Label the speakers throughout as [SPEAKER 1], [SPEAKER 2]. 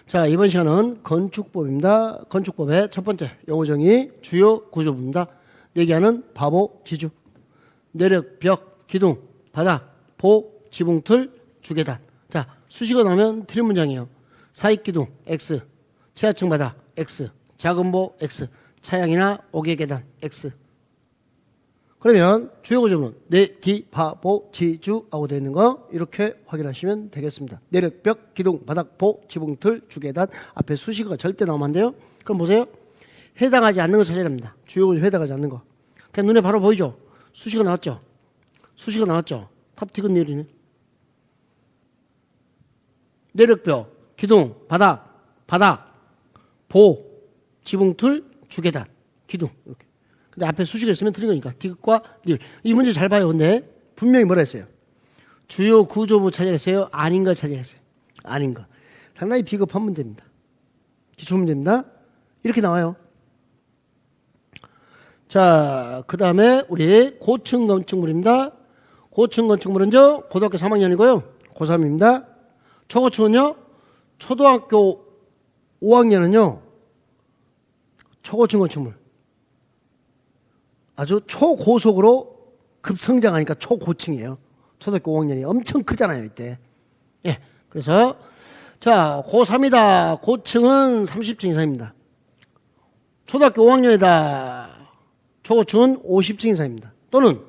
[SPEAKER 1] 자, 이번 시간은 건축법입니다. 건축법의 첫 번째 용어 정의 주요 구조부입니다. 얘기하는 바보, 지주, 내력, 벽, 기둥, 바닥, 보, 지붕, 틀, 주계단. 자, 수식어 나오면 틀린 문장이에요. 사익 기둥 X, 최하층 바닥 X, 작은 보 X, 차양이나 옥외 계단 X. 그러면 주요 구조는 내기, 바보, 지주하고 되어 있는 거 이렇게 확인하시면 되겠습니다. 내력, 벽, 기둥, 바닥, 보, 지붕, 틀, 주계단. 앞에 수식어가 절대 나오면 안 돼요. 그럼 보세요. 해당하지 않는 거 찾아야 됩니다. 주요 구조 해당하지 않는 거. 그냥 눈에 바로 보이죠? 수식어 나왔죠? 수식어 나왔죠? 탑 티근 내리네. 내력, 벽, 기둥, 바닥, 보, 지붕, 틀, 주계단, 기둥. 이렇게. 근데 앞에 수식어 있으면 틀린 거니까 디귿과 닐. 이 문제 잘 봐요. 근데 분명히 뭐라 했어요? 주요 구조부 찾아냈어요? 아닌 거 찾아냈어요? 아닌 거. 상당히 비겁한 문제입니다. 기출 문제입니다. 이렇게 나와요. 자, 그 다음에 우리 고층 건축물입니다. 고층 건축물은요, 고등학교 3학년이고요. 고3입니다. 초고층은요, 초등학교 5학년은요, 초고층 건축물. 아주 초고속으로 급성장하니까 초고층이에요. 초등학교 5학년이 엄청 크잖아요, 이때. 예. 그래서, 자, 고3이다. 고층은 30층 이상입니다. 초등학교 5학년이다. 초고층은 50층 이상입니다. 또는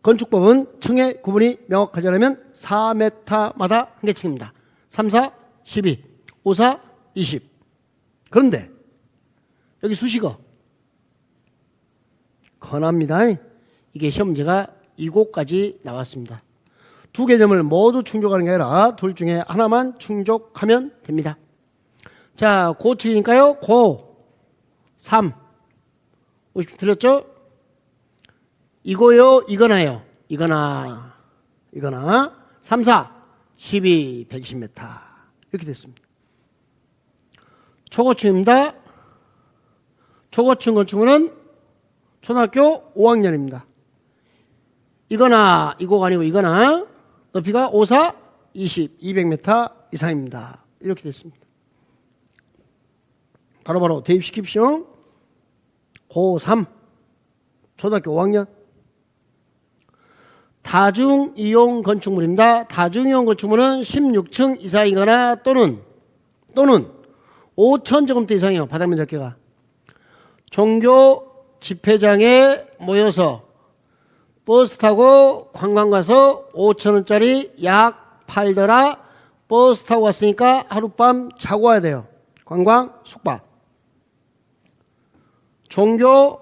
[SPEAKER 1] 건축법은 층의 구분이 명확하지 않으면 4m마다 한 개 층입니다. 3, 4, 12, 5, 4, 20. 그런데 여기 수식어 권합니다. 이게 시험 문제가 이곳까지 나왔습니다. 두 개념을 모두 충족하는 게 아니라 둘 중에 하나만 충족하면 됩니다. 자, 고층이니까요. 고, 3, 50 들렸죠? 이거요, 이거나요. 이거나 3, 4, 12, 120m 이렇게 됐습니다. 초고층입니다. 초고층 건축물은 초등학교 5학년입니다. 이거나 이거가 아니고 이거나 높이가 5, 4, 20, 200m 이상입니다. 이렇게 됐습니다. 바로바로 대입시킵시오. 고3 초등학교 5학년 다중이용 건축물입니다. 다중이용 건축물은 16층 이상이거나 또는 5,000제곱미터 이상이에요. 바닥면 적게가. 종교 집회장에 모여서 버스 타고 관광 가서 5,000원짜리 약 팔더라. 버스 타고 왔으니까 하룻밤 자고 와야 돼요. 관광 숙박. 종교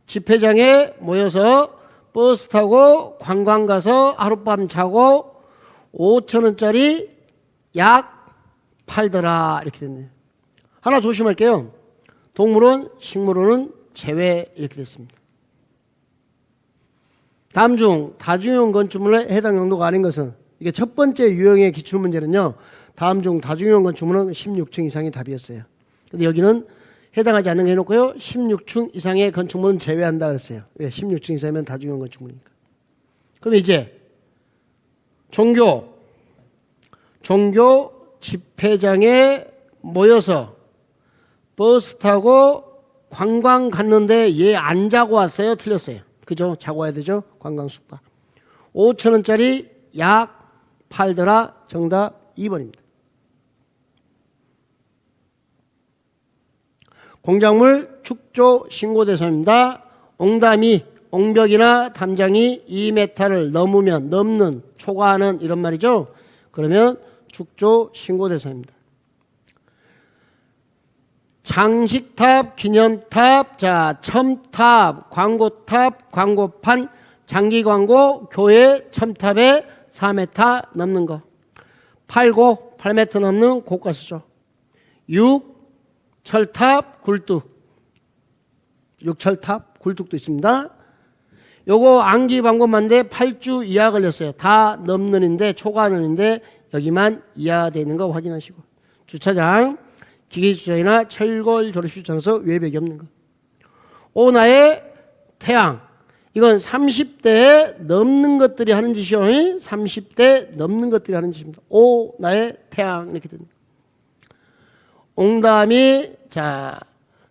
[SPEAKER 1] 집회장에 모여서 버스 타고 관광 가서 하룻밤 자고 5,000원짜리 약 팔더라. 이렇게 됐네요. 하나 조심할게요. 동물원, 식물원은 제외 이렇게 됐습니다. 다음 중 다중이용 건축물의 해당 용도가 아닌 것은 이게 첫 번째 유형의 기출문제는요. 다음 중 다중이용 건축물은 16층 이상이 답이었어요. 근데 여기는 해당하지 않는 게 해놓고요. 16층 이상의 건축물은 제외한다 그랬어요. 왜? 16층 이상이면 다중이용 건축물이니까. 그럼 이제 종교 집회장에 모여서 버스 타고 관광 갔는데 얘 안 자고 왔어요? 틀렸어요. 그죠? 자고 와야 되죠? 관광 숙박. 5,000원짜리 약 팔더라. 정답 2번입니다. 공작물 축조 신고 대상입니다. 옹담이, 옹벽이나 담장이 2m를 넘는, 초과하는 이런 말이죠. 그러면 축조 신고 대상입니다. 장식탑, 기념탑, 자, 첨탑, 광고탑, 광고판, 장기광고, 교회 첨탑에 4m 넘는 거. 8m 넘는 고가수죠. 6, 철탑, 굴뚝. 6철탑, 굴뚝도 있습니다. 요거 안기방법만데 8주 이하 걸렸어요. 다 넘는인데, 초과하는인데, 여기만 이하되는 거 확인하시고. 주차장, 기계주차장이나 철골 졸업시청에서 외벽이 없는 거. 오나의 태양. 이건 30대 넘는 것들이 하는 짓이요. 30대 넘는 것들이 하는 짓입니다. 오나의 태양 이렇게 됩니다. 옹담이 자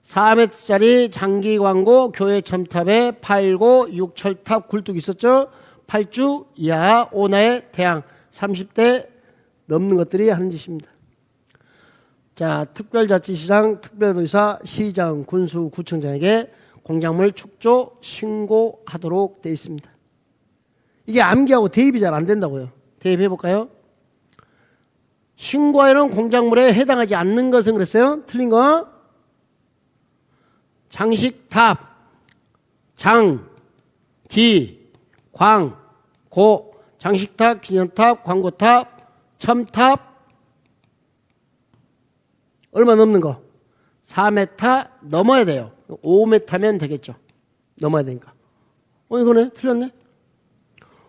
[SPEAKER 1] 4m짜리 장기 광고 교회 첨탑에 8고 6철탑 굴뚝 있었죠. 8주 이하 오나의 대항 30대 넘는 것들이 하는 짓입니다. 자, 특별자치시장, 특별도지사, 시장, 군수, 구청장에게 공작물 축조 신고하도록 되어 있습니다. 이게 암기하고 대입이 잘 안 된다고요. 대입해 볼까요? 신고하여는 공작물에 해당하지 않는 것은 그랬어요. 틀린 거. 장식탑, 장, 기, 광, 고, 장식탑, 기념탑, 광고탑, 첨탑, 얼마 넘는 거? 4m 넘어야 돼요. 5m면 되겠죠. 넘어야 되니까. 이거네. 틀렸네.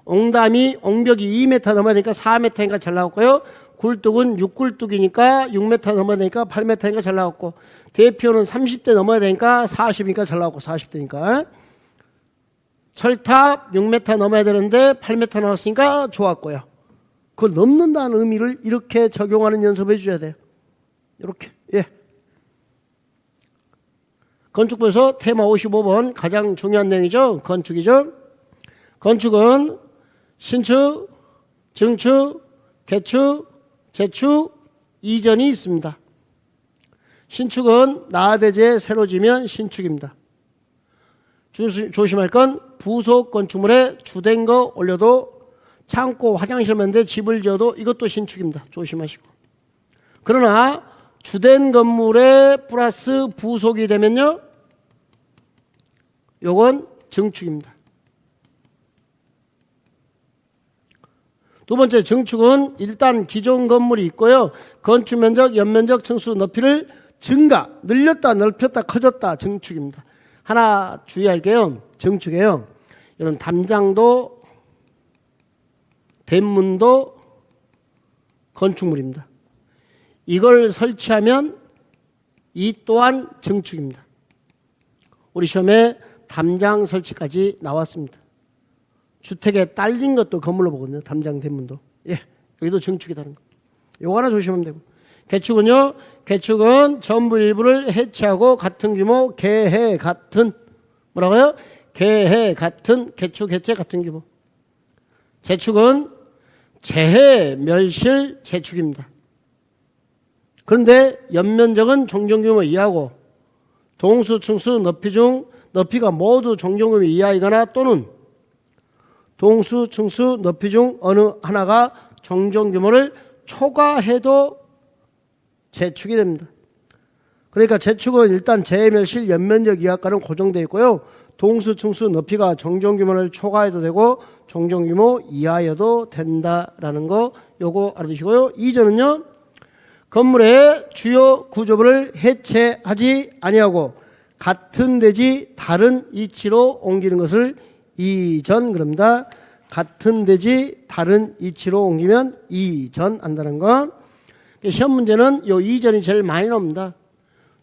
[SPEAKER 1] 옹담이, 옹벽이 2m 넘어야 되니까 4m니까 잘 나왔고요. 굴뚝은 6굴뚝이니까 6m 넘어야 되니까 8m니까 잘 나왔고, 대표는 30대 넘어야 되니까 40이니까 잘 나왔고, 40대니까. 철탑 6m 넘어야 되는데 8m 나왔으니까 좋았고요. 그걸 넘는다는 의미를 이렇게 적용하는 연습을 해줘야 돼요. 이렇게. 예. 건축부에서 테마 55번 가장 중요한 내용이죠. 건축이죠. 건축은 신축, 증축, 개축, 재축, 이전이 있습니다. 신축은 나대지에 새로 지면 신축입니다. 조심할 건 부속 건축물에 주된 거 올려도 창고, 화장실 만데 집을 지어도 이것도 신축입니다. 조심하시고. 그러나 주된 건물에 플러스 부속이 되면요, 요건 증축입니다. 두 번째, 증축은 일단 기존 건물이 있고요, 건축 면적, 연면적, 층수 높이를 증가, 늘렸다, 넓혔다, 커졌다, 증축입니다. 하나 주의할 게요, 증축에요, 이런 담장도, 대문도 건축물입니다. 이걸 설치하면 이 또한 증축입니다. 우리 시험에 담장 설치까지 나왔습니다. 주택에 딸린 것도 건물로 보거든요. 담장, 대문도. 예, 여기도 증축이라는 거. 요거 하나 조심하면 되고. 개축은요, 개축은 전부 일부를 해체하고 같은 규모, 개해 같은, 뭐라고요? 개해 같은, 개축, 해체 같은 규모. 재축은 재해, 멸실, 재축입니다. 그런데 연면적은 정정규모 이하고 동수, 층수, 높이 중 높이가 모두 정정규모 이하이거나 또는 동수, 층수, 높이 중 어느 하나가 정정규모를 초과해도 재축이 됩니다. 그러니까 재축은 일단 재멸실 연면적 이하가는 고정되어 있고요, 동수, 층수, 높이가 정정규모를 초과해도 되고 정정규모 이하여도 된다라는 거 요거 알아두시고요. 이전은요, 건물의 주요 구조부를 해체하지 아니하고 같은 대지 다른 이치로 옮기는 것을 이전 그럽니다. 같은 대지 다른 이치로 옮기면 이전한다는 거. 시험 문제는 요 이전이 제일 많이 나옵니다.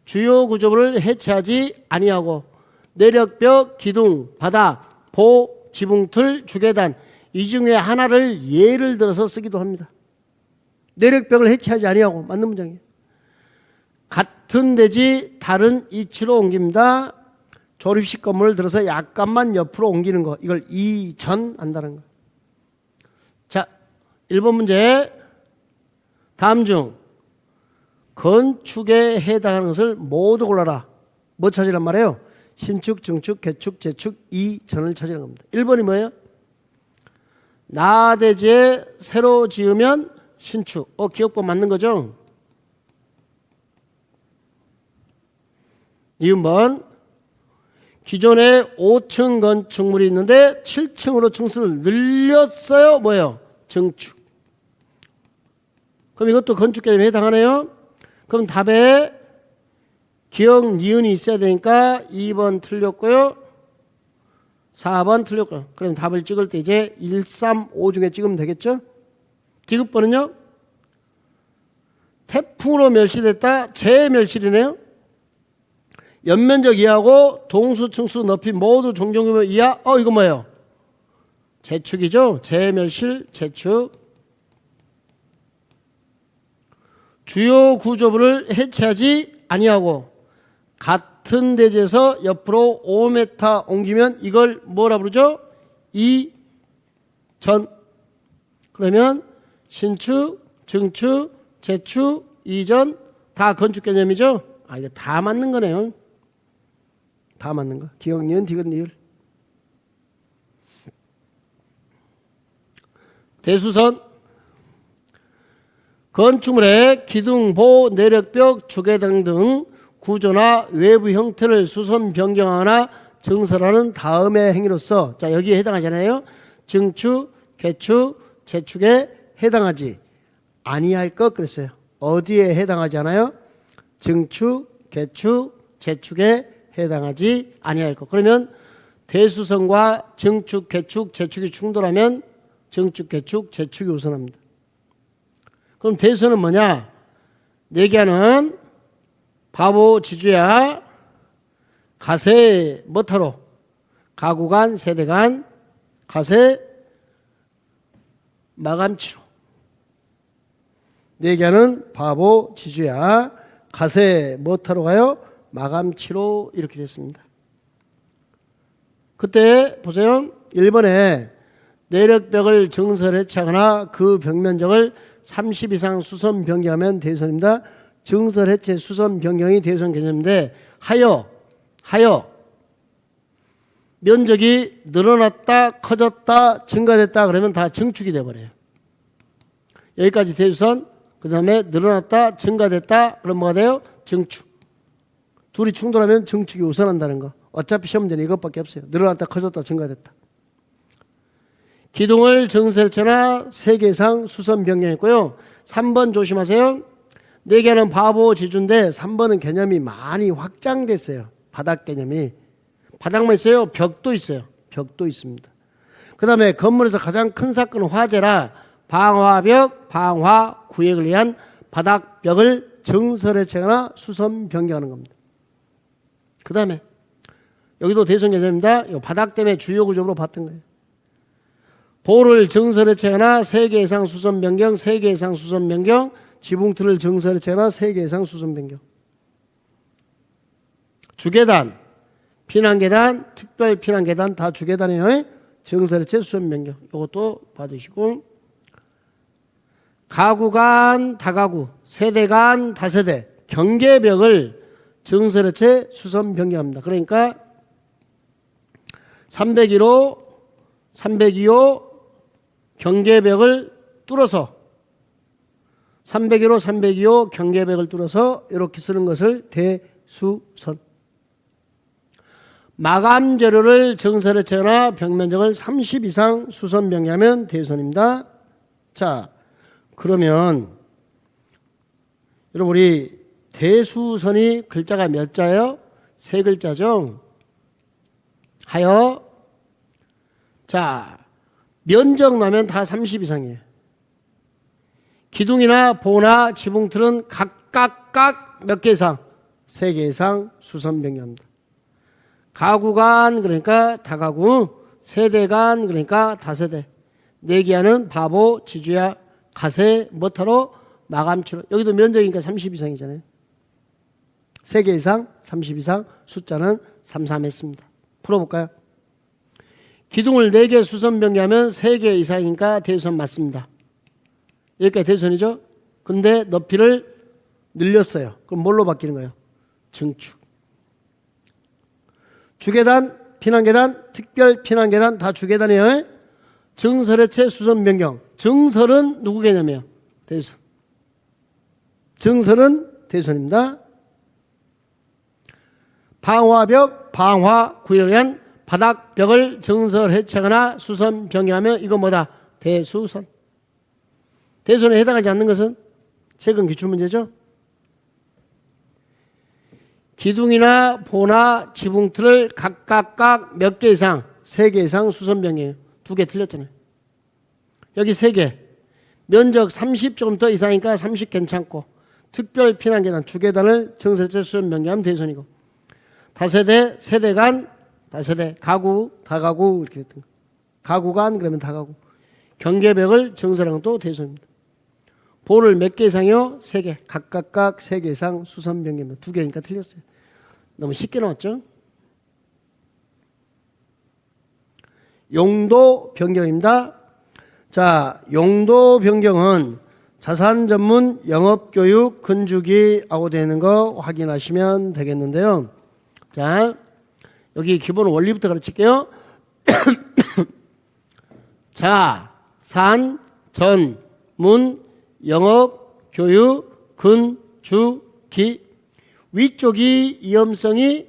[SPEAKER 1] 주요 구조부를 해체하지 아니하고 내력벽, 기둥, 바닥, 보, 지붕틀, 주계단 이 중에 하나를 예를 들어서 쓰기도 합니다. 내력벽을 해체하지 아니하고 맞는 문장이에요. 같은 대지 다른 이치로 옮깁니다. 조립식 건물을 들어서 약간만 옆으로 옮기는 거, 이걸 이전한다는 거. 자, 1번 문제. 다음 중 건축에 해당하는 것을 모두 골라라. 뭐 찾으란 말이에요? 신축, 증축, 개축, 재축, 이전을 찾으라는 겁니다. 1번이 뭐예요? 나대지에 새로 지으면 신축. 기억법 맞는 거죠? 2번. 기존에 5층 건축물이 있는데 7층으로 층수를 늘렸어요. 뭐예요? 증축. 그럼 이것도 건축 개념에 해당하네요. 그럼 답에 기억, 니은이 있어야 되니까 2번 틀렸고요. 4번 틀렸고요. 그럼 답을 찍을 때 이제 1, 3, 5 중에 찍으면 되겠죠? 디귿번은요? 태풍으로 멸실됐다. 재멸실이네요. 연면적 이하고 동수, 층수, 높이 모두 정정규모 이하. 이거 뭐예요? 재축이죠. 재멸실, 재축. 주요 구조부를 해체하지 아니하고 같은 대지에서 옆으로 5m 옮기면 이걸 뭐라 부르죠? 이전. 그러면 신축, 증축, 재축, 이전 다 건축 개념이죠? 이거 다 맞는 거네요. 다 맞는 거. 기억, 니은, 디귿, 리을. 대수선. 건축물의 기둥, 보, 내력벽, 주계등 등 구조나 외부 형태를 수선 변경하거나 증설하는 다음의 행위로서, 자, 여기에 해당하잖아요. 증축, 개축, 재축에 해당하지 아니할 것 그랬어요. 어디에 해당하지 않아요? 증축, 개축, 재축에 해당하지 아니할 것. 그러면 대수선과 증축, 개축, 재축이 충돌하면 증축, 개축, 재축이 우선합니다. 그럼 대수선은 뭐냐? 내기하는 바보 지주야 가세 뭐타로 가구간 세대간 가세 마감치로. 내기하는 바보 지주야 가세 뭐타로 가요? 마감치로. 이렇게 됐습니다. 그때 보세요. 1번에 내력벽을 증설 해체하거나 그 벽면적을 30 이상 수선 변경하면 대수선입니다. 증설 해체 수선 변경이 대수선 개념인데 하여 면적이 늘어났다 커졌다 증가됐다 그러면 다 증축이 돼버려요. 여기까지 대수선. 그 다음에 늘어났다 증가됐다 그럼 뭐가 돼요? 증축. 둘이 충돌하면 증축이 우선한다는 거. 어차피 시험 문제는 이것밖에 없어요. 늘어났다 커졌다 증가됐다. 기둥을 증설해체나 3개 이상 수선 변경했고요. 3번 조심하세요. 4개는 바보 지주인데 3번은 개념이 많이 확장됐어요. 바닥 개념이. 바닥만 있어요? 벽도 있어요. 벽도 있습니다. 그 다음에 건물에서 가장 큰 사건은 화재라 방화벽, 방화 구획을 위한 바닥벽을 증설해체거나 수선 변경하는 겁니다. 그 다음에 여기도 대선 개념입니다. 바닥 때문에 주요 구조로 봤던 거예요. 보를 증설해체거나 3개 이상 수선 변경, 3개 이상 수선 변경, 지붕틀을 증설해체거나 3개 이상 수선 변경. 주계단, 피난계단, 특별 피난계단 다 주계단이에요. 증설해체 수선 변경. 이것도 받으시고, 가구간, 다가구, 세대간, 다세대, 경계벽을 증설해체 수선 변경합니다. 그러니까 302호 경계벽을 뚫어서 301호 경계벽을 뚫어서 이렇게 쓰는 것을 대수선. 마감 재료를 증설해체거나 벽면적을 30 이상 수선 변경하면 대수선입니다. 자, 그러면 여러분 우리 대수선이 글자가 몇 자예요? 3글자죠. 하여. 자, 면적 나면 다 30 이상이에요. 기둥이나 보나 지붕틀은 각각 몇 개 이상? 3개 이상 수선 변경합니다. 가구간 그러니까 다가구, 세대간 그러니까 다세대. 내기하는 바보 지주야 가세 뭐타로 마감치로. 여기도 면적이니까 30 이상이잖아요. 3개 이상 30 이상 숫자는 33했습니다. 풀어볼까요? 기둥을 4개 수선 변경하면 3개 이상이니까 대수선 맞습니다. 여기까지 대수선이죠. 근데 높이를 늘렸어요. 그럼 뭘로 바뀌는 거예요? 증축. 주계단, 피난계단, 특별 피난계단 다 주계단이에요. 증설해체 수선 변경. 증설은 누구 개념이에요? 대수선. 증설은 대수선입니다. 방화벽, 방화 구역에 의한 바닥벽을 증설해체거나 수선 변경하면 이거 뭐다? 대수선. 대수선에 해당하지 않는 것은 최근 기출문제죠. 기둥이나 보나 지붕틀을 각각 몇 개 이상? 3개 이상 수선 변경이에요. 2개 틀렸잖아요. 여기 3개. 면적 30 조금 더 이상이니까 30 괜찮고, 특별 피난계단, 주계단을 증설해체 수선 변경하면 대수선이고, 다세대, 세대간, 다세대, 가구, 다가구 이렇게 됐던 거. 가구간 그러면 다가구. 경계벽을 증설하는 것도 대수선입니다. 보를 몇 개 이상이요? 3개. 각각 3개 이상 수선 변경입니다. 2개니까 틀렸어요. 너무 쉽게 나왔죠? 용도 변경입니다. 자, 용도 변경은 자산 전문 영업교육 건축이라고 되는 거 확인하시면 되겠는데요. 자, 여기 기본 원리부터 가르칠게요. 자산 전문 영업 교육 건축기 위쪽이 위험성이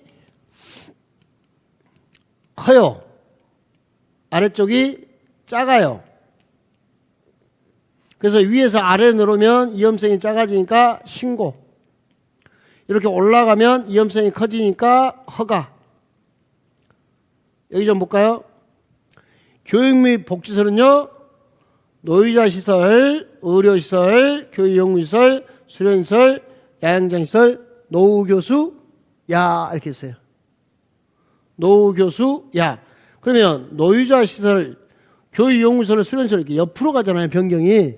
[SPEAKER 1] 커요. 아래쪽이 작아요. 그래서 위에서 아래로 내려오면 위험성이 작아지니까 신고. 이렇게 올라가면 위험성이 커지니까 허가. 여기 좀 볼까요? 교육 및 복지설은요. 노유자 시설, 의료시설, 교육연구시설, 수련시설, 야영장시설, 노후교수, 야 이렇게 있어요. 노후교수, 야. 그러면 노유자 시설, 교육연구시설, 수련시설 이렇게 옆으로 가잖아요. 변경이.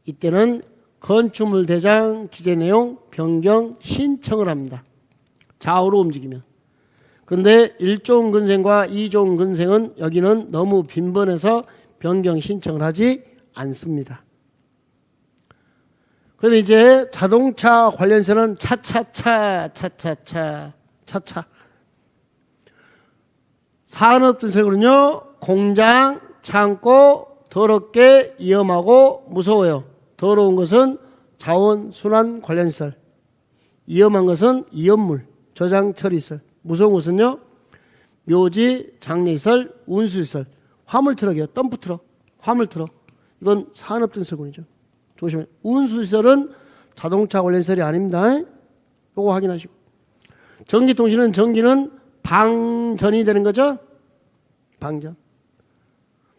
[SPEAKER 1] 이때는 건축물 대장 기재 내용 변경 신청을 합니다. 좌우로 움직이면. 그런데 1종 근생과 2종 근생은 여기는 너무 빈번해서 변경 신청을 하지 않습니다. 그러면 이제 자동차 관련세는 차차. 산업등색으로는요, 공장, 창고, 더럽게 위험하고 무서워요. 더러운 것은 자원순환 관련시설, 위험한 것은 위험물, 저장 처리시설, 무서운 것은요, 묘지, 장례시설, 운수시설, 화물트럭이요, 덤프트럭, 화물트럭. 이건 산업등설군이죠. 조심해. 운수시설은 자동차 관련시설이 아닙니다. 이거 확인하시고. 전기통신은 전기는 방전이 되는 거죠. 방전.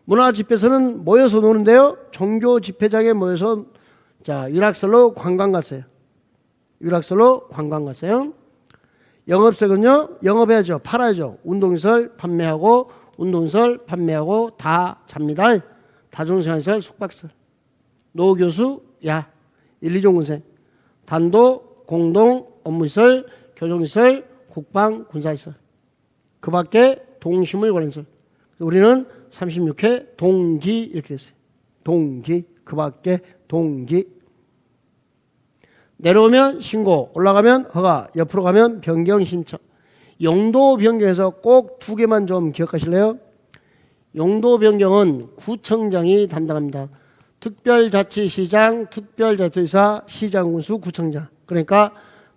[SPEAKER 1] 문화집회에서는 모여서 노는데요. 종교 집회장에 모여서 자 유락설로 관광 갔어요. 유락설로 관광 갔어요. 영업색은요. 영업해야죠. 팔아야죠. 운동시설 판매하고 운동시설 판매하고 다 잡니다. 다중생활시설 숙박시설. 노교수 야 1, 2종 군생. 단독 공동 업무시설 교정시설 국방 군사시설. 그 밖에 동식물 관련시설. 우리는 36회 동기 이렇게 됐어요. 동기 그 밖에 동기. 내려오면 신고, 올라가면 허가, 옆으로 가면 변경 신청. 용도 변경에서 꼭 2개만 좀 기억하실래요? 용도 변경은 구청장이 담당합니다. 특별자치시장, 특별자치의사, 시장군수, 구청장. 그러니까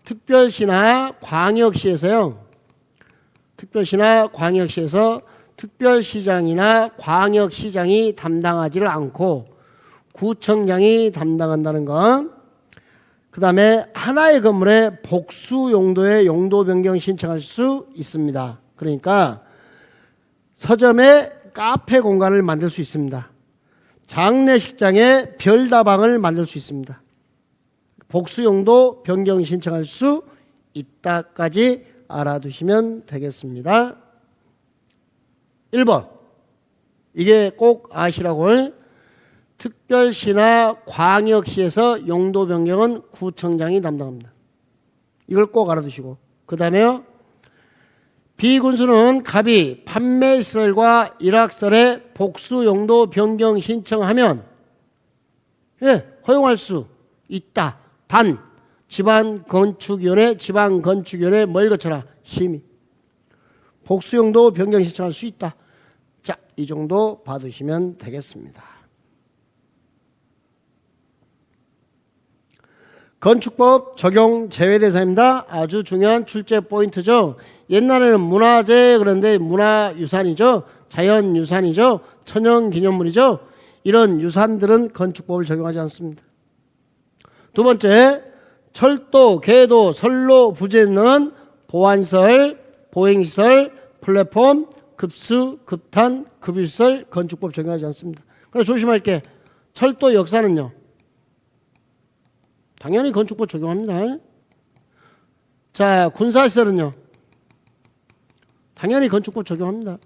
[SPEAKER 1] 특별시나 광역시에서요. 특별시나 광역시에서 특별시장이나 광역시장이 담당하지를 않고 구청장이 담당한다는 건, 그 다음에 하나의 건물에 복수 용도의 용도 변경 신청할 수 있습니다. 그러니까 서점에 카페 공간을 만들 수 있습니다. 장례식장에 별다방을 만들 수 있습니다. 복수 용도 변경 신청할 수 있다까지 알아두시면 되겠습니다. 1번 이게 꼭 아시라고. 특별시나 광역시에서 용도 변경은 구청장이 담당합니다. 이걸 꼭 알아두시고, 그 다음에요. 비군수는 갑이 판매시설과 일학설에 복수 용도 변경 신청하면 허용할 수 있다. 단 지방건축위원회 뭘 거쳐라? 심의. 복수 용도 변경 신청할 수 있다. 자, 이 정도 받으시면 되겠습니다. 건축법 적용 제외 대상입니다. 아주 중요한 출제 포인트죠. 옛날에는 문화재 그런데 문화유산이죠. 자연유산이죠. 천연기념물이죠. 이런 유산들은 건축법을 적용하지 않습니다. 두 번째, 철도, 궤도, 선로 부재는 보안시설, 보행시설, 플랫폼, 급수, 급탄, 급유시설 건축법 적용하지 않습니다. 그래서 조심할 게, 철도 역사는요. 당연히 건축법 적용합니다. 자, 군사시설은요. 당연히 건축법 적용합니다.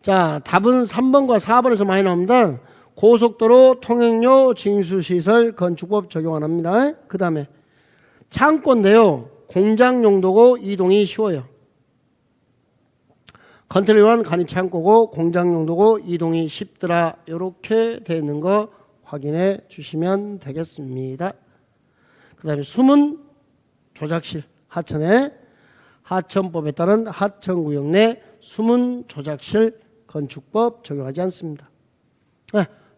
[SPEAKER 1] 자, 답은 3번과 4번에서 많이 나옵니다. 고속도로 통행료 징수시설 건축법 적용 안 합니다. 그 다음에 창고인데요. 공장 용도고 이동이 쉬워요. 컨테이너는 간이 창고고 공장 용도고 이동이 쉽더라. 이렇게 되어 있는 거 확인해 주시면 되겠습니다. 그 다음에 숨은 조작실 하천에 하천법에 따른 하천구역 내 숨은 조작실 건축법 적용하지 않습니다.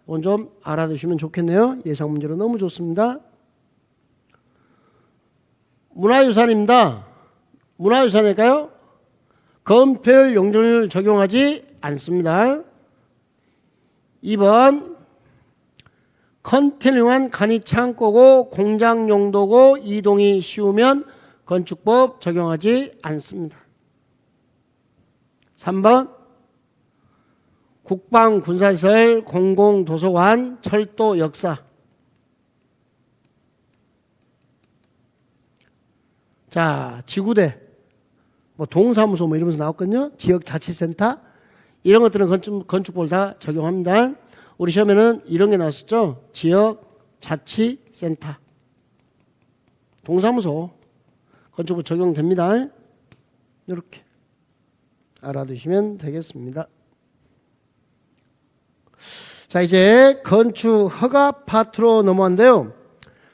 [SPEAKER 1] 이건 좀 알아두시면 좋겠네요. 예상 문제로 너무 좋습니다. 문화유산입니다. 문화유산일까요? 건폐율 용적률 적용하지 않습니다. 2번 컨테이너한 간이 창고고 공장 용도고 이동이 쉬우면 건축법 적용하지 않습니다. 3번 국방군사시설 공공도서관 철도 역사. 자, 지구대 뭐 동사무소 뭐 이러면서 나왔거든요. 지역자치센터 이런 것들은 건축법을 다 적용합니다. 우리 시험에는 이런 게 나왔었죠. 지역자치센터 동사무소 건축법 적용됩니다. 이렇게 알아두시면 되겠습니다. 자, 이제 건축 허가 파트로 넘어왔는데요.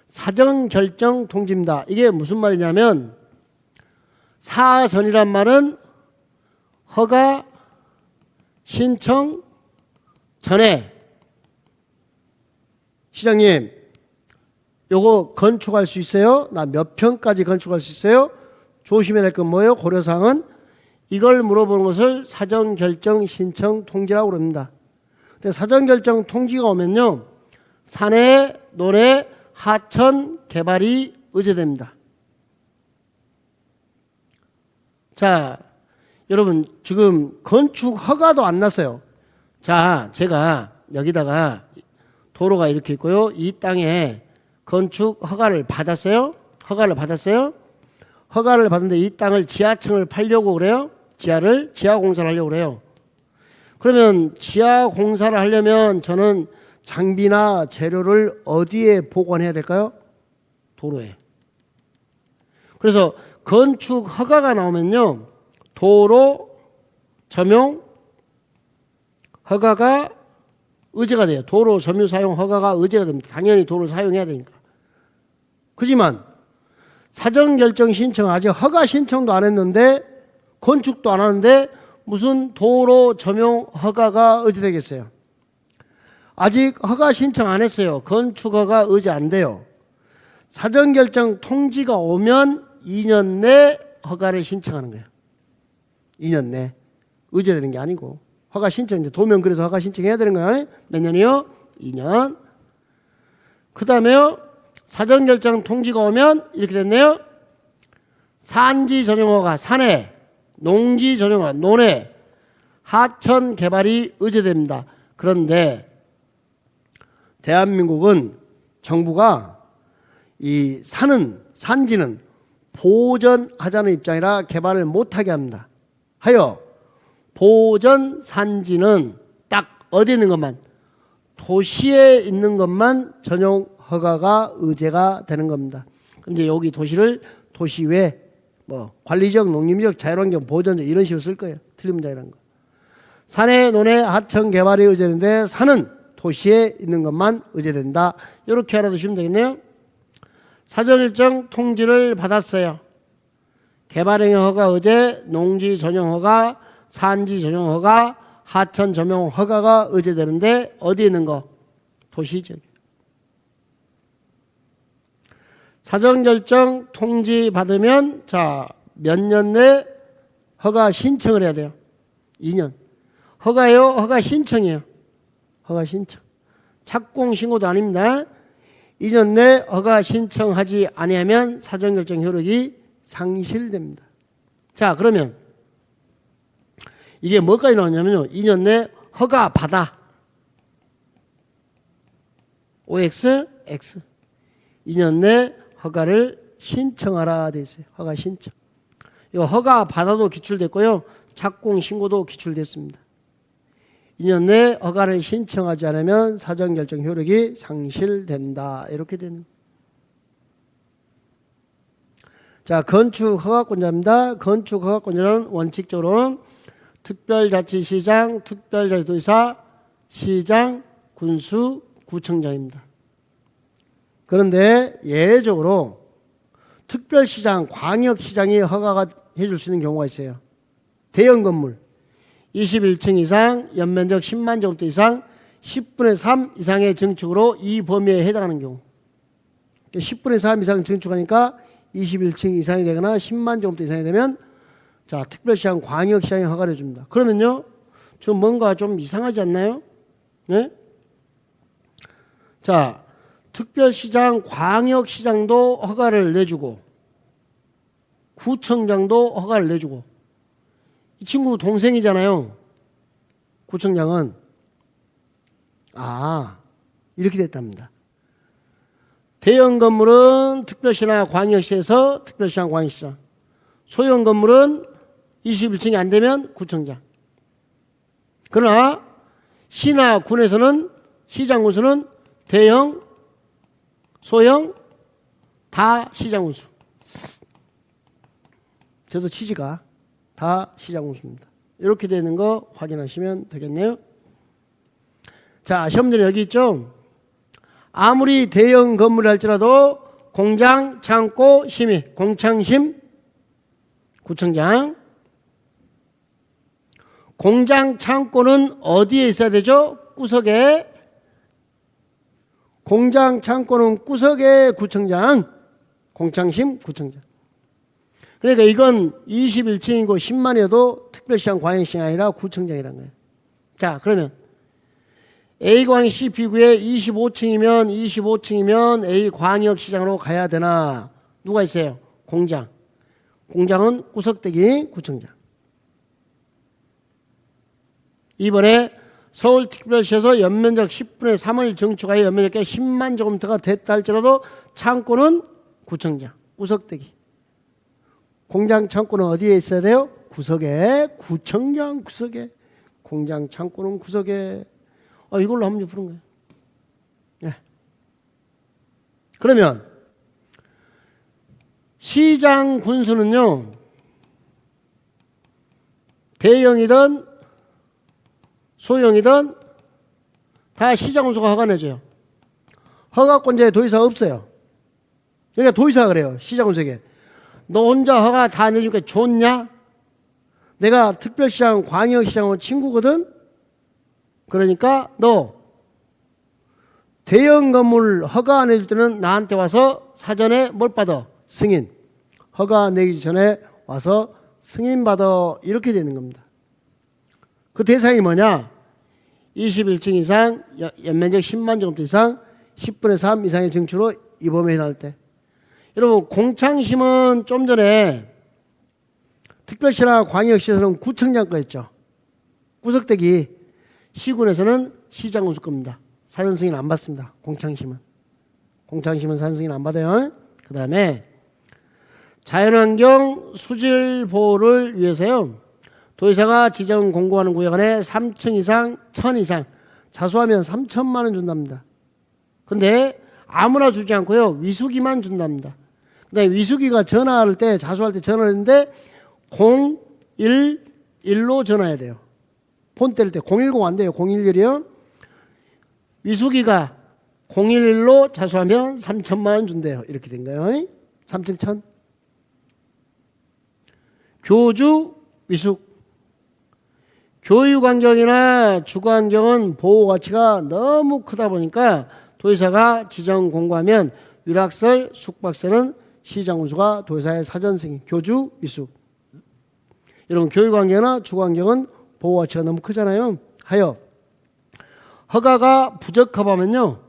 [SPEAKER 1] 사전결정 통지입니다. 이게 무슨 말이냐면 사전이란 말은 허가 신청 전에 시장님 요거 건축할 수 있어요? 나 몇 평까지 건축할 수 있어요? 조심해야 될 건 뭐예요? 고려사항은 이걸 물어보는 것을 사전결정 신청 통지라고 그럽니다. 근데 사전결정 통지가 오면요 산해, 논해, 하천 개발이 의제됩니다. 자, 여러분 지금 건축 허가도 안 났어요. 자, 제가 여기다가 도로가 이렇게 있고요. 이 땅에 건축 허가를 받았어요. 허가를 받았어요. 허가를 받는데 이 땅을 지하층을 팔려고 그래요. 지하 공사를 하려고 그래요. 그러면 지하 공사를 하려면 저는 장비나 재료를 어디에 보관해야 될까요? 도로에. 그래서 건축 허가가 나오면요. 도로 점용 허가가 의제가 돼요. 도로 점유 사용 허가가 의제가 됩니다. 당연히 도로를 사용해야 되니까. 그지만 사전결정 신청 아직 허가 신청도 안 했는데 건축도 안 하는데 무슨 도로 점용 허가가 의제되겠어요? 아직 허가 신청 안 했어요. 건축 허가 의제 안 돼요. 사전결정 통지가 오면 2년 내 허가를 신청하는 거예요. 2년 내 의제되는 게 아니고 허가 신청 이제 도면 그래서 허가 신청해야 되는 거예요. 몇 년이요? 2년. 그 다음에요. 사전결정 통지가 오면 이렇게 됐네요. 산지 전용 허가 산해, 농지 전용 허가 논해, 하천 개발이 의제됩니다. 그런데 대한민국은 정부가 이 산지는 보전하자는 입장이라 개발을 못하게 합니다. 하여 보전 산지는 딱 어디 있는 것만 도시에 있는 것만 전용 허가가 의제가 되는 겁니다. 이제 여기 도시를 도시 외 뭐 관리적, 농림적, 자율환경, 보전적 이런 식으로 쓸 거예요. 틀린 문장이라는 거. 산해, 논해, 하천 개발이 의제되는데 산은 도시에 있는 것만 의제된다. 이렇게 알아두시면 되겠네요. 사전일정 통지를 받았어요. 개발행위 허가 의제, 농지 전용 허가, 산지 전용 허가, 하천 전용 허가가 의제되는데 어디에 있는 거? 도시죠. 사전결정 통지 받으면 자, 몇 년 내 허가 신청을 해야 돼요. 2년. 허가요? 허가 신청이에요. 허가 신청. 착공 신고도 아닙니다. 2년 내 허가 신청하지 아니하면 사전결정 효력이 상실됩니다. 자, 그러면 이게 뭐까지 나오냐면요. 2년 내 허가 받아. OX, X. 2년 내 허가를 신청하라 돼 있어요. 허가 신청. 이거 허가 받아도 기출됐고요. 착공 신고도 기출됐습니다. 2년 내에 허가를 신청하지 않으면 사전결정 효력이 상실된다. 이렇게 되는. 자, 건축허가권자입니다. 건축허가권자는 원칙적으로는 특별자치시장, 특별자치도지사, 시장, 군수, 구청장입니다. 그런데 예외적으로 특별시장, 광역시장이 허가가 해줄 수 있는 경우가 있어요. 대형 건물 21층 이상, 연면적 10만 제곱미터 이상, 10분의 3 이상의 증축으로 이 범위에 해당하는 경우. 10분의 3 이상 증축하니까 21층 이상이 되거나 10만 제곱미터 이상이 되면 자, 특별시장, 광역시장이 허가를 해줍니다. 그러면요, 좀 뭔가 좀 이상하지 않나요? 네? 자, 특별시장, 광역시장도 허가를 내주고 구청장도 허가를 내주고 이 친구 동생이잖아요. 구청장은 이렇게 됐답니다. 대형 건물은 특별시나 광역시에서 특별시장, 광역시장, 소형 건물은 21층이 안 되면 구청장. 그러나 시나 군에서는 시장 군수는 대형, 소형 다 시장 군수. 저도 취지가 다 시장 군수입니다. 이렇게 되는 거 확인하시면 되겠네요. 자, 시험들이 여기 있죠. 아무리 대형 건물을 할지라도 공장, 창고, 심의, 공창심, 구청장. 공장, 창고는 어디에 있어야 되죠? 구석에. 공장, 창고는 구석에 구청장, 공창심, 구청장. 그러니까 이건 21층이고 10만이어도 특별시장, 광역시장이 아니라 구청장이라는 거예요. 자, 그러면 A광역시 B구에 25층이면 A광역시장으로 가야 되나? 누가 있어요? 공장. 공장은 구석대기 구청장. 이번에 서울특별시에서 연면적 10분의 3을 증축하여 연면적이 10만 제곱미터가 됐다 할지라도 창고는 구청장, 구석대기. 공장 창고는 어디에 있어야 돼요? 구석에. 구청장 구석에. 공장 창고는 구석에. 이걸로 한번 푸는 거예요. 네. 그러면 시장 군수는요, 대형이든 소형이든 다 시장 군수가 허가 내줘요. 허가권자의 도의사가 없어요. 그러니까 도의사가 그래요. 시장 군수에게. 너 혼자 허가 다 내주니까 좋냐? 내가 특별시장, 광역시장하고 친구거든? 그러니까 너 대형 건물 허가 안 해줄 때는 나한테 와서 사전에 뭘 받아? 승인. 허가 내기 전에 와서 승인 받아. 이렇게 되는 겁니다. 그 대상이 뭐냐? 21층 이상, 연면적 10만 제곱미터 이상, 10분의 3 이상의 증축으로 이 범위에 해당할 때. 여러분, 공창심은 좀 전에 특별시나 광역시에서는 구청장 거였죠. 구석대기. 시군에서는 시장 군수 겁니다. 사전 승인 안 받습니다. 공창심은 사전 승인 안 받아요. 그 다음에 자연환경 수질 보호를 위해서요, 도의사가 지정 공고하는 구역 안에 3층 이상, 1000 이상 자수하면 3천만 원 준답니다. 근데 아무나 주지 않고요, 위수기만 준답니다. 근데 위수기가 전화할 때, 자수할 때 전화를 했는데 011로 전화해야 돼요. 폰 때릴 때 010 안 돼요. 011이요. 위수기가 011로 자수하면 3천만 원 준대요. 이렇게 된 거예요. 3층 1000. 교주 위숙. 교육환경이나 주거환경은 보호가치가 너무 크다 보니까 도의사가 지정 공고하면 위락설, 숙박세는 시장군수가 도의사의 사전 승인. 교주 위숙. 여러분, 교육환경이나 주거환경은 보호가치가 너무 크잖아요. 하여 허가가 부적합하면요,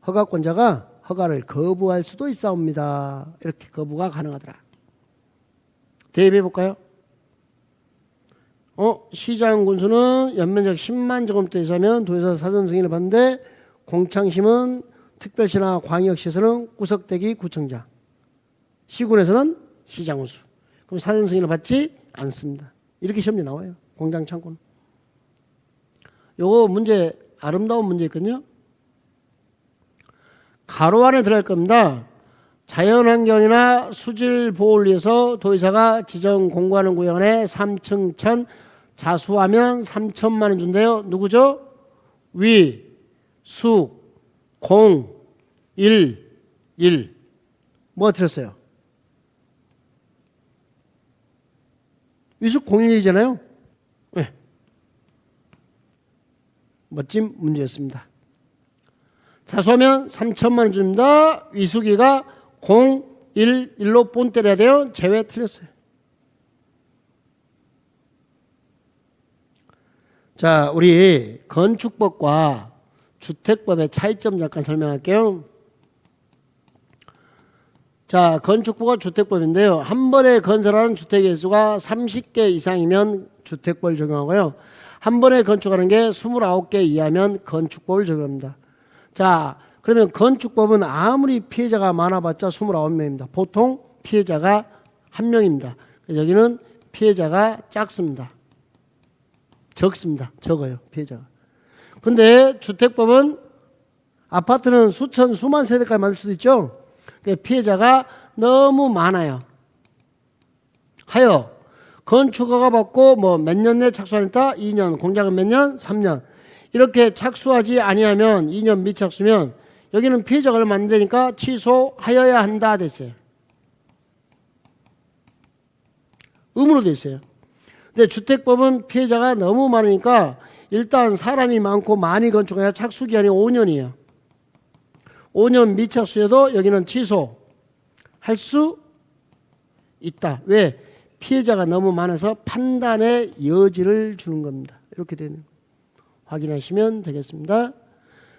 [SPEAKER 1] 허가권자가 허가를 거부할 수도 있사옵니다. 이렇게 거부가 가능하더라. 대입해 볼까요? 시장 군수는 연면적 10만 제곱미터 이상이면 도의사 사전 승인을 받는데 공창심은 특별시나 광역시에서는 구석대기 구청장, 시군에서는 시장 군수. 그럼 사전 승인을 받지 않습니다. 이렇게 시험이 나와요. 공장 창고는. 요거 문제 아름다운 문제 있거든요. 가로 안에 들어갈 겁니다. 자연환경이나 수질 보호를 위해서 도의사가 지정 공구하는 구역에 3층 천 자수하면 3천만 원 준대요. 누구죠? 위, 수, 공, 일. 뭐가 들었어요? 위수 공일이잖아요. 네. 멋진 문제였습니다. 자수하면 3천만 원 줍니다. 위수기가 0, 1로 본 때려야 돼요. 제외 틀렸어요. 자, 우리 건축법과 주택법의 차이점 잠깐 설명할게요. 자, 건축법과 주택법인데요. 한 번에 건설하는 주택의 수가 30개 이상이면 주택법을 적용하고요. 한 번에 건축하는 게 29개 이하면 건축법을 적용합니다. 자, 그러면 건축법은 아무리 피해자가 많아봤자 29명입니다. 보통 피해자가 1명입니다. 여기는 피해자가 작습니다. 적습니다. 적어요. 피해자가. 근데 주택법은 아파트는 수천 수만 세대까지 만들 수도 있죠. 피해자가 너무 많아요. 하여 건축허가 받고 뭐 몇 년 내에 착수하겠다? 2년. 공작은 몇 년? 3년. 이렇게 착수하지 아니하면 2년 미착수면 여기는 피해자가 얼마 안 되니까 취소하여야 한다 됐어요. 의무로 돼 있어요. 근데 주택법은 피해자가 너무 많으니까 일단 사람이 많고 많이 건축해야 착수기한이 5년이에요. 5년 미착수여도 여기는 취소할 수 있다. 왜? 피해자가 너무 많아서 판단의 여지를 주는 겁니다. 이렇게 되는 확인하시면 되겠습니다.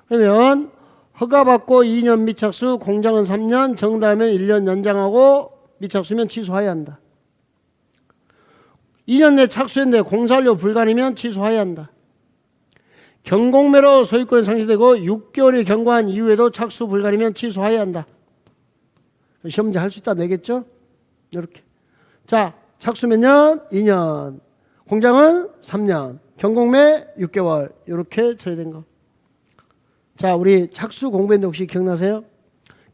[SPEAKER 1] 그러면 허가받고 2년 미착수, 공장은 3년, 정답하면 1년 연장하고 미착수면 취소해야 한다. 2년 내 착수했는데 공사완료 불가능이면 취소해야 한다. 경공매로 소유권이 상실되고 6개월이 경과한 이후에도 착수 불가능이면 취소해야 한다. 시험 문제 할 수 있다 내겠죠? 이렇게. 자, 착수 몇 년? 2년. 공장은 3년. 경공매 6개월. 이렇게 처리된 거. 자, 우리 착수 공부했는데 혹시 기억나세요?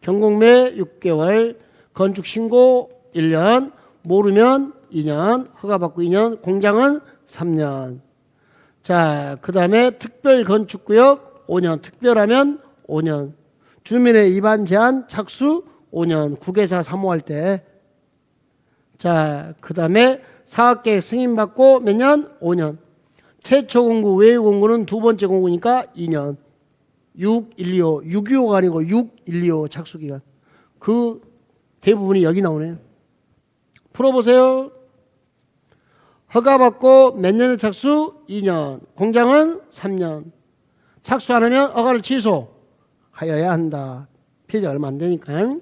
[SPEAKER 1] 경공매 6개월, 건축 신고 1년, 모르면 2년, 허가받고 2년, 공장은 3년. 자, 그 다음에 특별 건축구역 5년, 특별하면 5년. 주민의 입안 제한 착수 5년, 국외사 사무할 때. 자, 그 다음에 사업계획 승인받고 몇 년? 5년. 최초 공구, 외유 공구는 두 번째 공구니까 2년. 6125, 625가 아니고 6125 착수기간. 그 대부분이 여기 나오네요. 풀어보세요. 허가받고 몇 년의 착수? 2년. 공장은 3년. 착수 안 하면 허가를 취소하여야 한다. 피해자 얼마 안 되니까.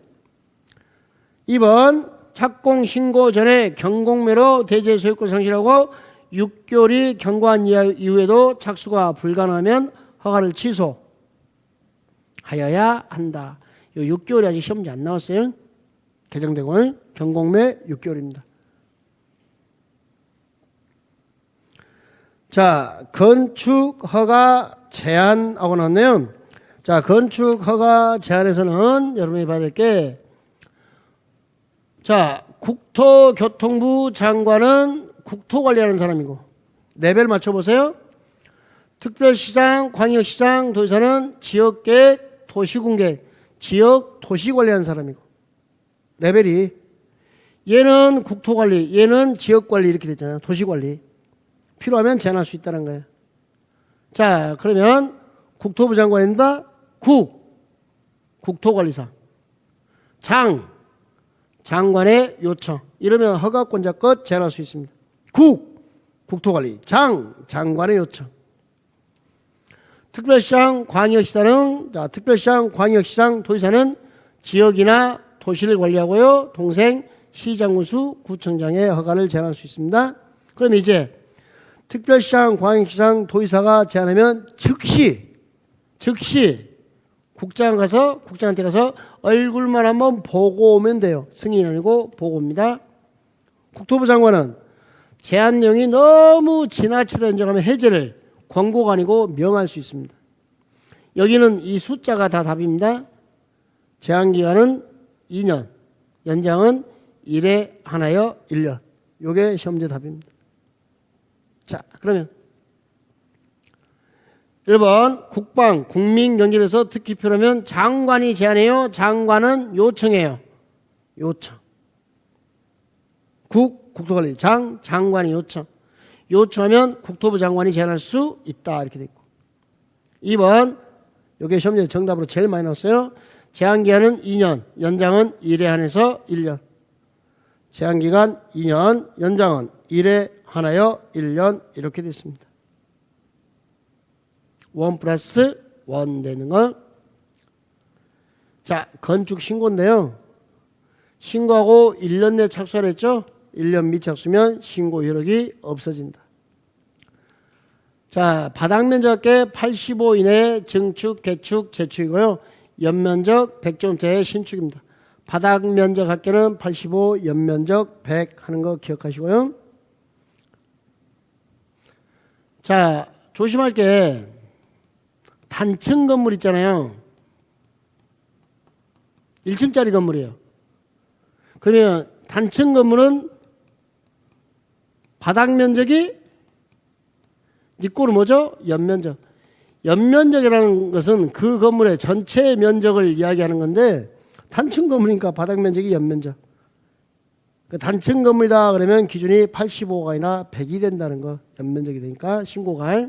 [SPEAKER 1] 2번 착공 신고 전에 경공매로 대지 소유권 상실하고 6개월이 경과한 이후에도 착수가 불가능하면 허가를 취소하여야 한다. 요 6개월이 아직 시험 문제 안 나왔어요. 개정되고 경공매 6개월입니다. 자, 건축 허가 제한하고 나왔네요. 자, 건축 허가 제한에서는 여러분이 봐야 될 게, 자, 국토교통부 장관은 국토 관리하는 사람이고, 레벨 맞춰보세요. 특별시장, 광역시장, 도지사는 지역계획, 도시군계획, 지역 도시 관리하는 사람이고, 레벨이 얘는 국토관리, 얘는 지역관리 이렇게 됐잖아요. 도시관리. 필요하면 제한할 수 있다는 거예요. 자, 그러면 국토부 장관입니다. 국토관리사. 장관의 요청. 이러면 허가권자 것 제한할 수 있습니다. 국토관리. 장관의 요청. 특별시장, 광역시장은, 자, 특별시장, 광역시장, 도지사는 지역이나 도시를 관리하고요. 동생, 시장군수, 구청장의 허가를 제한할 수 있습니다. 그럼 이제 특별시장, 광역시장, 도지사가 제안하면 즉시 국장한테 가서 얼굴만 한번 보고 오면 돼요. 승인이 아니고 보고입니다. 국토부 장관은 제안 내용이 너무 지나치다 인정하면 해제를 권고가 아니고 명할 수 있습니다. 여기는 이 숫자가 다 답입니다. 제한기간은 2년, 연장은 1회 하나여 1년. 요게 시험제 답입니다. 자, 그러면 1번 국방, 국민경제에서 특히 필요하면 장관이 제안해요? 장관은 요청해요? 요청. 국토관리, 장관이 요청. 요청하면 국토부 장관이 제안할 수 있다. 이렇게 돼 있고. 2번, 요게 시험제 정답으로 제일 많이 나왔어요. 제한기간은 2년, 연장은 1회 한해서 1년. 제한기간 2년, 연장은 1회 하나여 1년 이렇게 됐습니다. 1 플러스 1 되는 거. 자, 건축 신고인데요. 신고하고 1년 내 착수하라 했죠? 1년 미착수면 신고 효력이 없어진다. 자, 바닥 면적계 85 이내 증축, 개축, 재축이고요. 연면적 100제곱미터의 신축입니다. 바닥 면적 합계는 85, 연면적 100 하는 거 기억하시고요. 자, 조심할 게 단층 건물 있잖아요. 1층짜리 건물이에요. 그러면 단층 건물은 바닥 면적이 니꼬로 뭐죠? 연면적. 연면적이라는 것은 그 건물의 전체 면적을 이야기하는 건데 단층 건물이니까 바닥 면적이 연면적. 그 단층 건물이다 그러면 기준이 85가 아니라 100이 된다는 거. 연면적이 되니까 신고가.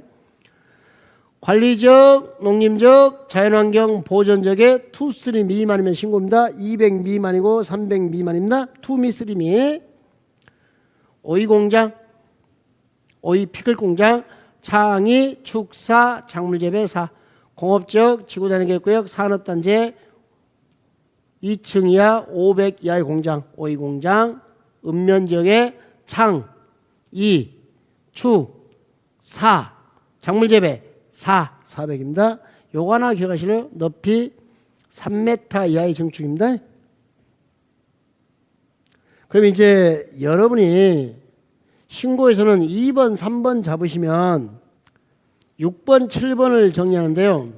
[SPEAKER 1] 관리적, 농림적, 자연환경 보전적의 2, 3 미만이면 신고입니다. 200 미만이고 300 미만입니다. 2 미, 3 미. 오이 공장, 오이 피클 공장, 창의, 축사, 작물재배사, 공업적, 지구단위계획구역, 산업단지 2층 이하 500 이하의 공장, 오이 공장, 읍면지역의 창, 2, 축, 사, 작물재배 4, 400입니다. 요거 하나 기억하시래요? 높이 3m 이하의 증축입니다. 그럼 이제 여러분이 신고에서는 2번, 3번 잡으시면 6번, 7번을 정리하는데요.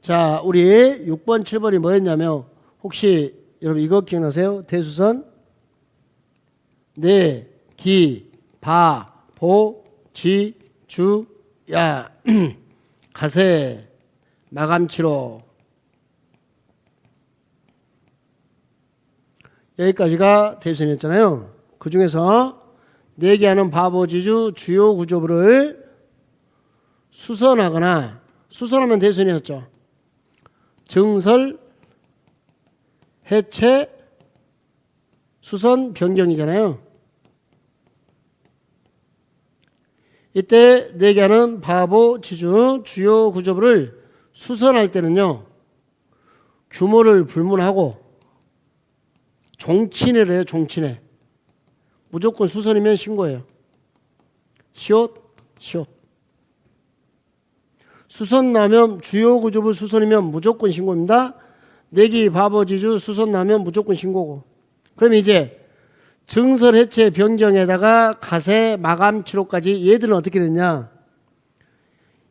[SPEAKER 1] 자, 우리 6번, 7번이 뭐였냐면 혹시 여러분 이거 기억나세요? 대수선 네, 기, 바, 보, 지, 주, 야, 가세, 마감치로 여기까지가 대수선이었잖아요. 그 중에서 4개 하는 바보지주 주요 구조부를 수선하거나 수선하면 대수선이었죠. 증설, 해체, 수선, 변경이잖아요. 이때 4개 하는 바보지주 주요 구조부를 수선할 때는요. 규모를 불문하고 종친회를 해요. 종친회. 무조건 수선이면 신고해요. 시옷, 시옷. 수선 나면 주요 구조부 수선이면 무조건 신고입니다. 내기 바보지주 수선 나면 무조건 신고고. 그럼 이제 증설 해체 변경에다가 가세 마감 치료까지 얘들은 어떻게 됐냐?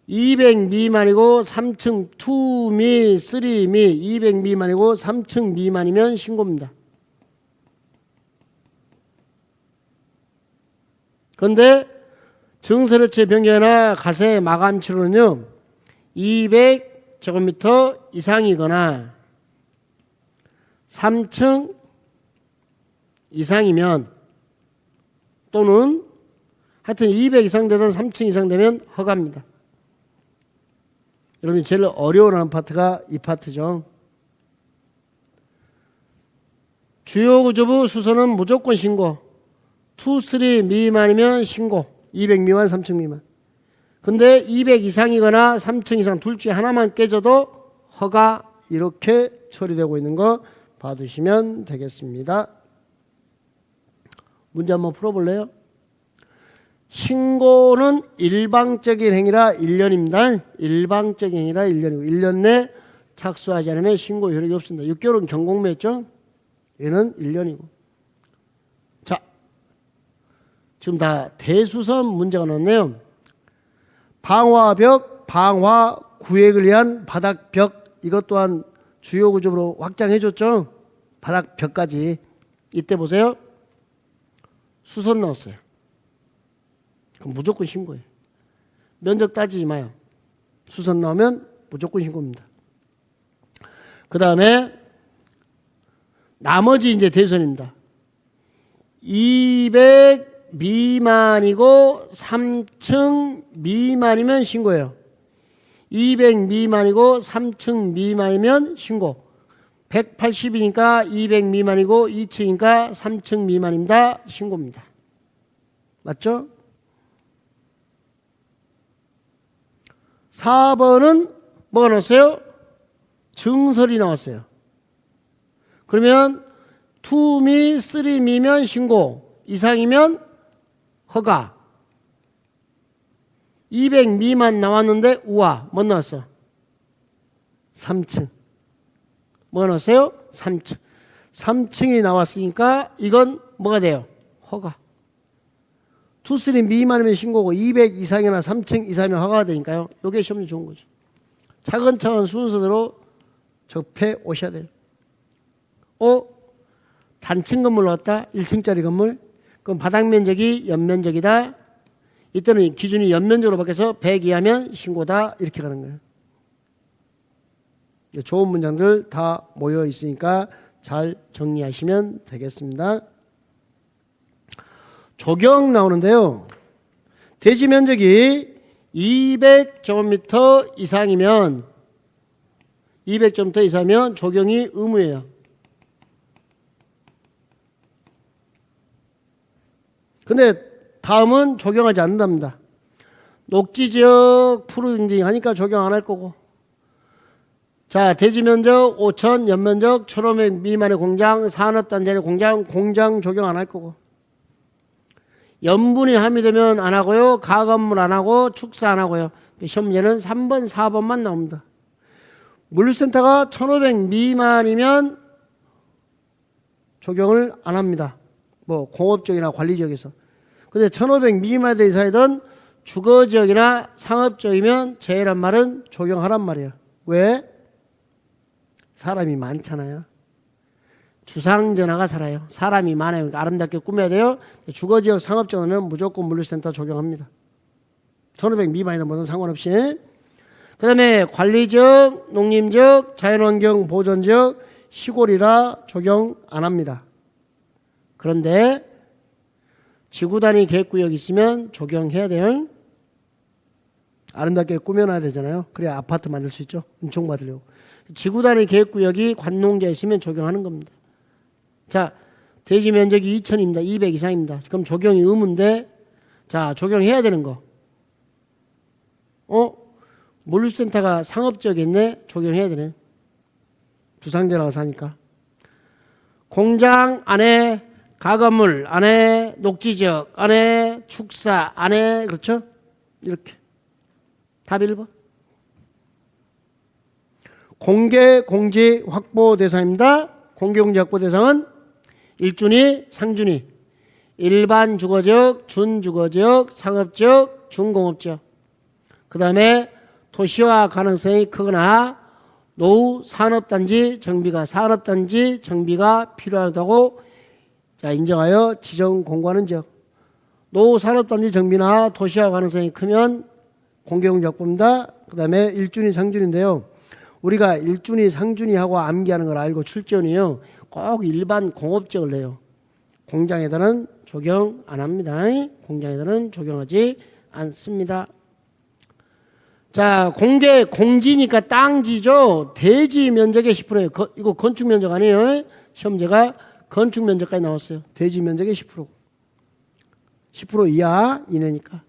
[SPEAKER 1] 200 미만이고 3층 2미 3미 200 미만이고 3층 미만이면 신고입니다. 그런데 증설해체 변경이나 가세 마감 치료는요 200제곱미터 이상이거나 3층 이상이면 또는 하여튼 200 이상 되든 3층 이상 되면 허가입니다. 여러분이 제일 어려워하는 파트가 이 파트죠. 주요 구조부 수선은 무조건 신고. 2, 3 미만이면 신고. 200 미만, 3층 미만. 근데 200 이상이거나 3층 이상 둘 중에 하나만 깨져도 허가 이렇게 처리되고 있는 거 봐두시면 되겠습니다. 문제 한번 풀어볼래요? 신고는 일방적인 행위라 1년입니다. 일방적인 행위라 1년이고 1년 내 착수하지 않으면 신고 효력이 없습니다. 6개월은 경공매였죠? 얘는 1년이고. 자, 지금 다 대수선 문제가 나왔네요. 방화벽, 방화 구획을 위한 바닥벽 이것 또한 주요 구조로 확장해 줬죠. 바닥벽까지. 이때 보세요. 수선 나왔어요. 그럼 무조건 신고해요. 면적 따지지 마요. 수선 나오면 무조건 신고입니다. 그 다음에 나머지 이제 대선입니다. 200 미만이고 3층 미만이면 신고예요. 200 미만이고 3층 미만이면 신고. 180이니까 200 미만이고 2층이니까 3층 미만입니다. 신고입니다. 맞죠? 4번은 뭐가 나왔어요? 증설이 나왔어요. 그러면 2미, 3미면 신고, 이상이면 허가. 200 미만 나왔는데 우와, 뭐 나왔어? 3층. 뭐가 나왔어요? 3층. 3층이 나왔으니까 이건 뭐가 돼요? 허가. 2, 3 미만이면 신고고 200 이상이나 3층 이상이면 허가가 되니까요. 이게 시험이 좋은 거죠. 차근차근 순서대로 접해 오셔야 돼요. 단층 건물 나왔다. 1층짜리 건물. 그럼 바닥 면적이 연면적이다. 이때는 기준이 연면적으로 바뀌어서 100 이하면 신고다. 이렇게 가는 거예요. 좋은 문장들 다 모여 있으니까 잘 정리하시면 되겠습니다. 조경 나오는데요. 대지 면적이 200제곱미터 이상이면 200제곱미터 이상이면 조경이 의무예요. 근데 다음은 적용하지 않는답니다. 녹지지역 푸르딩딩 하니까 적용 안 할 거고. 자, 대지면적 5천, 연면적 1,500 미만의 공장, 산업단지 공장 적용 안 할 거고. 염분이 함유되면 안 하고요. 가건물 안 하고 축사 안 하고요. 시험 문제는 3번, 4번만 나옵니다. 물류센터가 1,500 미만이면 적용을 안 합니다. 뭐 공업지역이나 관리지역에서. 근데 1,500 미만 이상이든 주거지역이나 상업지역이면 제외란 말은 적용하란 말이에요. 왜? 사람이 많잖아요. 주상전화가 살아요. 사람이 많아요. 그러니까 아름답게 꾸며야 돼요. 주거지역, 상업지역은 무조건 물류센터 적용합니다. 1,500 미만이든 뭐든 상관없이. 그 다음에 관리지역, 농림지역, 자연환경 보존지역, 시골이라 적용 안 합니다. 그런데 지구단위 계획구역 있으면 적용해야 돼요. 아름답게 꾸며놔야 되잖아요. 그래야 아파트 만들 수 있죠. 은총받으려고. 지구단위 계획구역이 관농지에 있으면 적용하는 겁니다. 자, 대지 면적이 2,000입니다. 200 이상입니다. 그럼 적용이 의무인데, 자, 적용해야 되는 거. 물류센터가 상업지역에 있네? 적용해야 되네. 주상전화가 사니까. 공장 안에, 가건물 안에, 녹지지역 안에, 축사 안에, 그렇죠? 이렇게. 답 1번. 공개 공지 확보 대상입니다. 공개 공지 확보 대상은 1준위, 상준위, 일반 주거지역, 준주거지역, 상업지역, 중공업지역. 그 다음에 도시화 가능성이 크거나 노후 산업단지 정비가 필요하다고 자, 인정하여 지정 공고하는 지역. 노후 산업단지 정비나 도시화 가능성이 크면 공개 공지 확보입니다. 그 다음에 1준위, 상준위인데요. 우리가 1준위, 상준위하고 암기하는 걸 알고 출제원이요. 꼭 일반 공업지역을 내요. 공장에다는 적용 안 합니다. 공장에다는 적용하지 않습니다. 자, 공지니까 땅지죠. 대지 면적의 10%예요. 이거 건축 면적 아니에요. 시험제가 건축 면적까지 나왔어요. 대지 면적의 10%. 10% 이하 이내니까.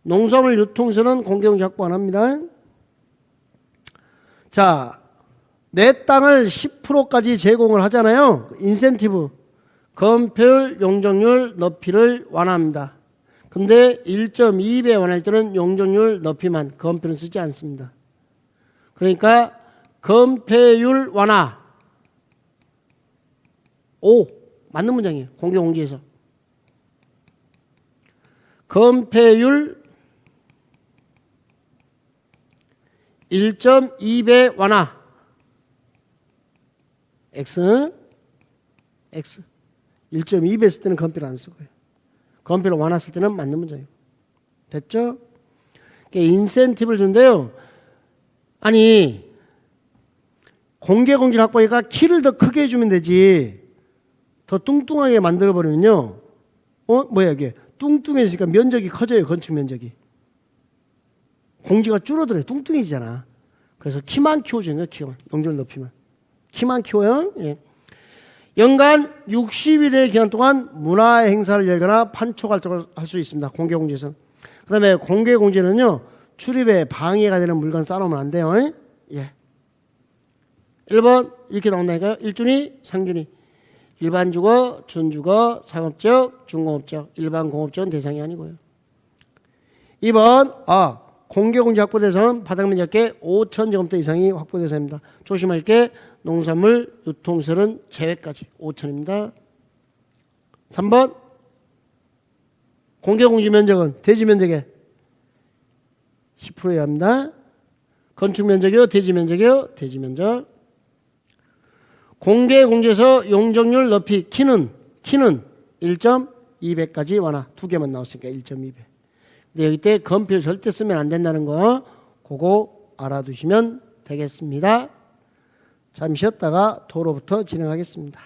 [SPEAKER 1] 농산물 유통시설은 공개 공지 확보 안 합니다. 자, 내 땅을 10%까지 제공을 하잖아요. 인센티브, 건폐율, 용적률 높이를 완화합니다. 근데 1.2배 완화할 때는 용적률 높이만, 건폐율은 쓰지 않습니다. 그러니까 건폐율 완화 5 맞는 문장이에요. 공개공지에서 건폐율 1.2배 완화. X 1.2배 쓸 때는 건필 안 쓰고요. 건필을 완화 쓸 때는 맞는 문제예요. 됐죠? 인센티브를 준대요. 아니 공개 공지를 확보하니까 키를 더 크게 해주면 되지. 더 뚱뚱하게 만들어버리면요. 뭐야 이게 뚱뚱해지니까 면적이 커져요. 건축 면적이. 공지가 줄어들어요. 뚱뚱해지잖아. 그래서 키만 키워주는 거예요. 키만. 용적을 높이면. 키만 키워요. 예. 연간 60일의 기간 동안 문화 행사를 열거나 판촉 활동을 할 수 있습니다. 공개 공지에서. 그 다음에 공개 공지는요. 출입에 방해가 되는 물건 쌓아놓으면 안 돼요. 예. 1번 이렇게 나온다니까요. 1준위, 상준위. 일반 주거, 준주거, 상업적, 중공업적, 일반 공업적은 대상이 아니고요. 2번 공개 공지 확보 대상은 바닥 면적의 5,000제곱미터 이상이 확보 대상입니다. 조심할 게 농산물 유통시설은 제외까지 5,000입니다. 3번 공개 공지 면적은 대지 면적의 10%여야 합니다. 건축 면적이요, 대지 면적이요, 대지 면적. 공개 공지에서 용적률 높이 키는 1.2배까지 완화. 두 개만 나왔으니까 1.2배. 근데 여기 때 건필 절대 쓰면 안 된다는 거 그거 알아두시면 되겠습니다. 잠시 쉬었다가 도로부터 진행하겠습니다.